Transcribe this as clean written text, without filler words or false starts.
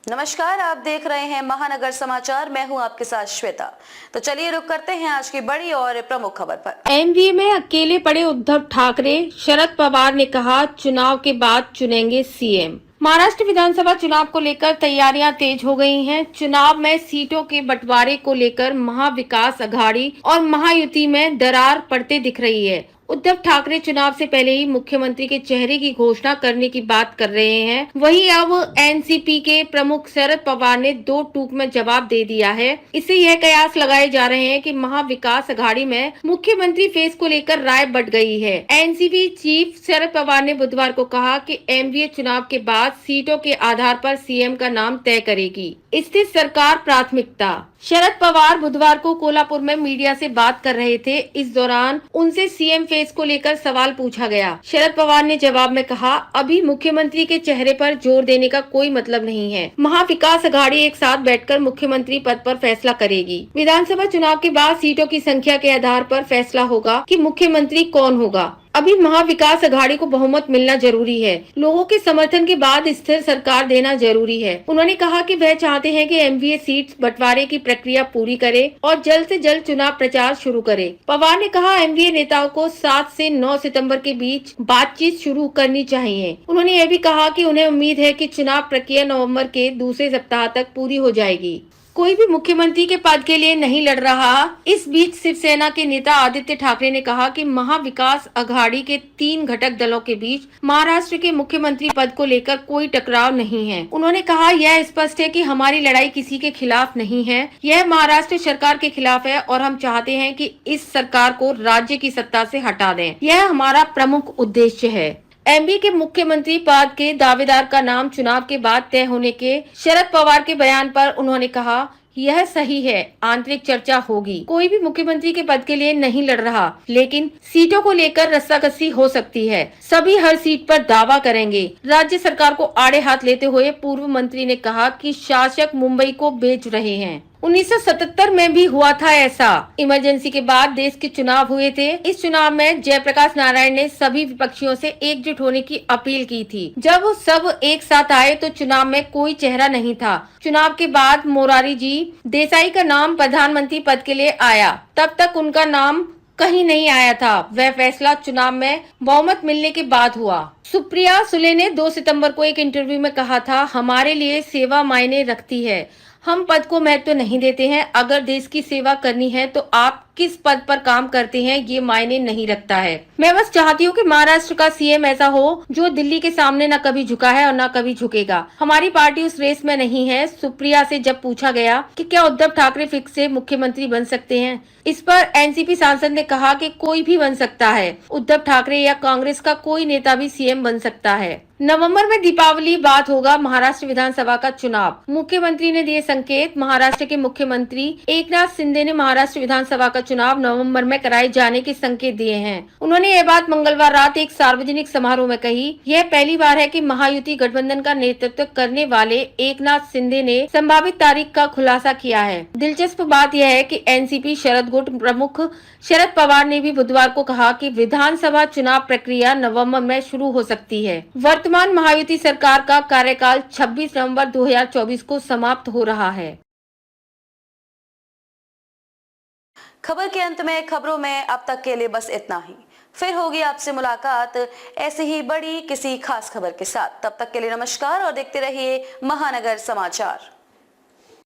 नमस्कार, आप देख रहे हैं महानगर समाचार। मैं हूं आपके साथ श्वेता। तो चलिए रुक करते हैं आज की बड़ी और प्रमुख खबर पर। एनडीए में अकेले पड़े उद्धव ठाकरे, शरद पवार ने कहा चुनाव के बाद चुनेंगे सीएम। महाराष्ट्र विधानसभा चुनाव को लेकर तैयारियां तेज हो गई हैं। चुनाव में सीटों के बंटवारे को लेकर महाविकास अघाड़ी और महायुति में दरार पड़ते दिख रही है। उद्धव ठाकरे चुनाव से पहले ही मुख्यमंत्री के चेहरे की घोषणा करने की बात कर रहे हैं। वहीं अब एनसीपी के प्रमुख शरद पवार ने दो टूक में जवाब दे दिया है। इससे यह कयास लगाए जा रहे हैं कि महाविकास अघाड़ी में मुख्यमंत्री फेस को लेकर राय बढ़ गई है। एनसीपी चीफ शरद पवार ने बुधवार को कहा कि एमवीए चुनाव के बाद सीटों के आधार पर सीएम का नाम तय करेगी। इससे सरकार प्राथमिकता। शरद पवार बुधवार को कोल्हापुर में मीडिया से बात कर रहे थे। इस दौरान उनसे सीएम फेस को लेकर सवाल पूछा गया। शरद पवार ने जवाब में कहा, अभी मुख्यमंत्री के चेहरे पर जोर देने का कोई मतलब नहीं है। महाविकास अघाड़ी एक साथ बैठकर मुख्यमंत्री पद पर फैसला करेगी। विधानसभा चुनाव के बाद सीटों की संख्या के आधार पर फैसला होगा कि मुख्यमंत्री कौन होगा। अभी महाविकास अघाड़ी को बहुमत मिलना जरूरी है। लोगों के समर्थन के बाद स्थिर सरकार देना जरूरी है। उन्होंने कहा कि वह चाहते हैं कि एमवीए सीट बंटवारे की प्रक्रिया पूरी करे और जल्द से जल्द चुनाव प्रचार शुरू करे। पवार ने कहा, एमवीए नेताओं को 7 से 9 सितंबर के बीच बातचीत शुरू करनी चाहिए। उन्होंने यह भी कहा कि उन्हें उम्मीद है कि चुनाव प्रक्रिया नवम्बर के दूसरे सप्ताह तक पूरी हो जाएगी। कोई भी मुख्यमंत्री के पद के लिए नहीं लड़ रहा। इस बीच शिवसेना के नेता आदित्य ठाकरे ने कहा कि महाविकास अघाड़ी के 3 घटक दलों के बीच महाराष्ट्र के मुख्यमंत्री पद को लेकर कोई टकराव नहीं है। उन्होंने कहा, यह स्पष्ट है कि हमारी लड़ाई किसी के खिलाफ नहीं है, यह महाराष्ट्र सरकार के खिलाफ है और हम चाहते हैं कि इस सरकार को राज्य की सत्ता से हटा दें। यह हमारा प्रमुख उद्देश्य है। एमपी के मुख्यमंत्री पद के दावेदार का नाम चुनाव के बाद तय होने के शरद पवार के बयान पर उन्होंने कहा, यह सही है, आंतरिक चर्चा होगी। कोई भी मुख्यमंत्री के पद के लिए नहीं लड़ रहा, लेकिन सीटों को लेकर रस्साकसी हो सकती है। सभी हर सीट पर दावा करेंगे। राज्य सरकार को आड़े हाथ लेते हुए पूर्व मंत्री ने कहा कि शासक मुंबई को बेच रहे हैं। 1977 में भी हुआ था ऐसा। इमरजेंसी के बाद देश के चुनाव हुए थे। इस चुनाव में जयप्रकाश नारायण ने सभी विपक्षियों से एकजुट होने की अपील की थी। जब वो सब एक साथ आए तो चुनाव में कोई चेहरा नहीं था। चुनाव के बाद मोरारी जी देसाई का नाम प्रधानमंत्री पद के लिए आया। तब तक उनका नाम कहीं नहीं आया था। वह फैसला चुनाव में बहुमत मिलने के बाद हुआ। सुप्रिया सुले ने 2 सितंबर को एक इंटरव्यू में कहा था, हमारे लिए सेवा मायने रखती है, हम पद को महत्व नहीं देते हैं। अगर देश की सेवा करनी है तो आप किस पद पर काम करते हैं ये मायने नहीं रखता है। मैं बस चाहती हूँ कि महाराष्ट्र का सीएम ऐसा हो जो दिल्ली के सामने न कभी झुका है और न कभी झुकेगा। हमारी पार्टी उस रेस में नहीं है। सुप्रिया से जब पूछा गया कि क्या उद्धव ठाकरे फिक्स से मुख्यमंत्री बन सकते हैं, इस पर एनसीपी सांसद ने कहा कि कोई भी बन सकता है। उद्धव ठाकरे या कांग्रेस का कोई नेता भी सीएम बन सकता है। नवंबर में दीपावली बाद होगा महाराष्ट्र विधानसभा का चुनाव। मुख्यमंत्री ने दिए संकेत। महाराष्ट्र के मुख्यमंत्री एकनाथ शिंदे ने महाराष्ट्र विधानसभा का चुनाव नवंबर में कराए जाने के संकेत दिए हैं। उन्होंने यह बात मंगलवार रात एक सार्वजनिक समारोह में कही। यह पहली बार है कि महायुति गठबंधन का नेतृत्व करने वाले एकनाथ शिंदे ने संभावित तारीख का खुलासा किया है। दिलचस्प बात यह है कि एनसीपी शरद गुट प्रमुख शरद पवार ने भी बुधवार को कहा कि विधानसभा चुनाव प्रक्रिया नवंबर में शुरू हो सकती है। वर्तमान महायुति सरकार का कार्यकाल 26 नवंबर 2024 को समाप्त हो रहा है। खबर के अंत में खबरों में अब तक के लिए बस इतना ही। फिर होगी आपसे मुलाकात ऐसी ही बड़ी किसी खास खबर के साथ। तब तक के लिए नमस्कार और देखते रहिए महानगर समाचार।